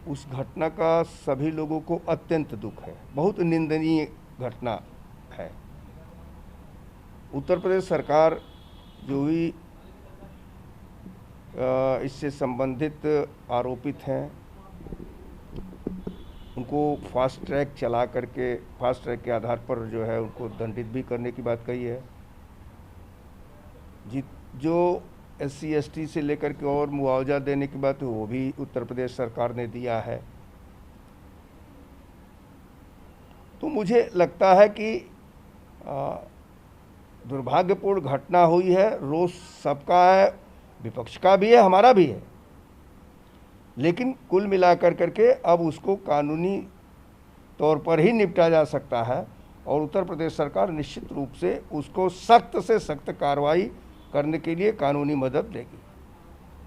उस घटना का सभी लोगों को अत्यंत दुख है, बहुत निंदनीय घटना है। उत्तर प्रदेश सरकार जो भी इससे संबंधित आरोपित हैं उनको फास्ट ट्रैक चला करके, फास्ट ट्रैक के आधार पर जो है उनको दंडित भी करने की बात कही है। जो SC ST से लेकर के और मुआवजा देने की बात वो भी उत्तर प्रदेश सरकार ने दिया है। तो मुझे लगता है कि दुर्भाग्यपूर्ण घटना हुई है, रोष सबका है, विपक्ष का भी है, हमारा भी है, लेकिन कुल मिलाकर करके अब उसको कानूनी तौर पर ही निपटा जा सकता है और उत्तर प्रदेश सरकार निश्चित रूप से उसको सख्त से सख्त कार्रवाई करने के लिए कानूनी मदद देगी।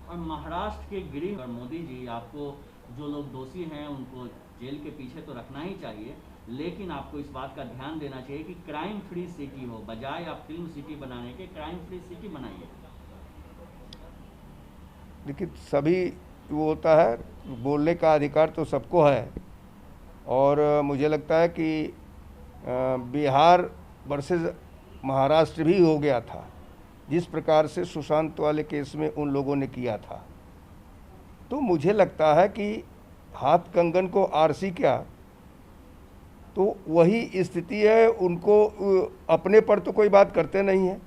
और महाराष्ट्र के गृह मोदी जी, आपको जो लोग दोषी हैं उनको जेल के पीछे तो रखना ही चाहिए, लेकिन आपको इस बात का ध्यान देना चाहिए कि क्राइम फ्री सिटी हो, बजाय आप फिल्म सिटी बनाने के क्राइम फ्री सिटी बनाइए। लेकिन सभी वो होता है, बोलने का अधिकार तो सबको है और मुझे लगता है कि बिहार वर्सेस महाराष्ट्र भी हो गया था, जिस प्रकार से सुशांत वाले केस में उन लोगों ने किया था। तो मुझे लगता है कि हाथ कंगन को आरसी क्या, तो वही स्थिति है। उनको अपने पर तो कोई बात करते नहीं है,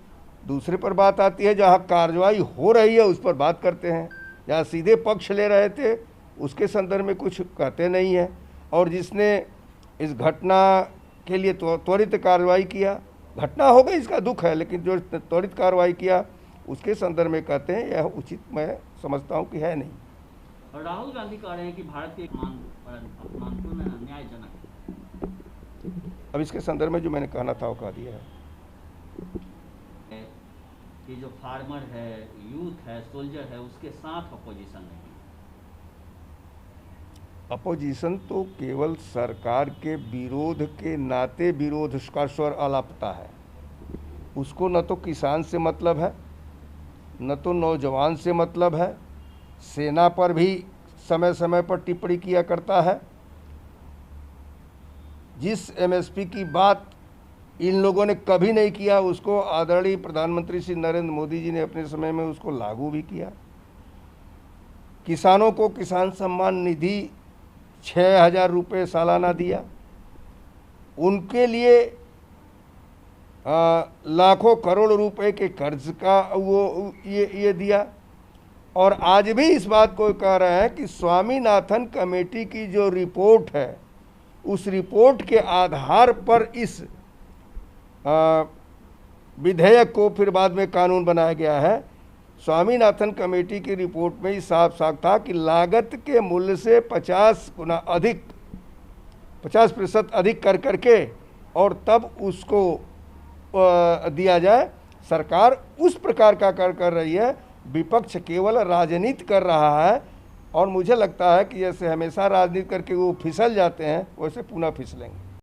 दूसरे पर बात आती है, जहाँ कार्रवाई हो रही है उस पर बात करते हैं, जहाँ सीधे पक्ष ले रहे थे उसके संदर्भ में कुछ कहते नहीं हैं। और जिसने इस घटना के लिए त्वरित कार्रवाई किया, घटना हो गई इसका दुख है, लेकिन जो त्वरित कार्रवाई किया उसके संदर्भ में कहते हैं, यह उचित मैं समझता हूं कि है नहीं। और राहुल गांधी कह रहे हैं कि भारत के अपमानपूर्ण अन्यायजनक। अब इसके संदर्भ में जो मैंने कहना था वो कह दिया है कि जो फार्मर है, यूथ है, सोल्जर है, उसके साथ अपोजिशन नहीं। अपोजिशन तो केवल सरकार के विरोध के नाते विरोध का स्वर अलापता है। उसको न तो किसान से मतलब है, न तो नौजवान से मतलब है, सेना पर भी समय समय पर टिप्पणी किया करता है। जिस MSP की बात इन लोगों ने कभी नहीं किया, उसको आदरणीय प्रधानमंत्री श्री नरेंद्र मोदी जी ने अपने समय में उसको लागू भी किया। किसानों को किसान सम्मान निधि 6,000 रुपये सालाना दिया, उनके लिए लाखों करोड़ रुपए के कर्ज का वो ये दिया। और आज भी इस बात को कह रहे हैं कि स्वामीनाथन कमेटी की जो रिपोर्ट है, उस रिपोर्ट के आधार पर इस विधेयक को फिर बाद में कानून बनाया गया है। स्वामीनाथन कमेटी की रिपोर्ट में ही साफ साफ था कि लागत के मूल्य से 50% अधिक कर करके और तब उसको दिया जाए। सरकार उस प्रकार का कर रही है, विपक्ष केवल राजनीति कर रहा है और मुझे लगता है कि जैसे हमेशा राजनीति करके वो फिसल जाते हैं, वैसे पुनः फिसलेंगे।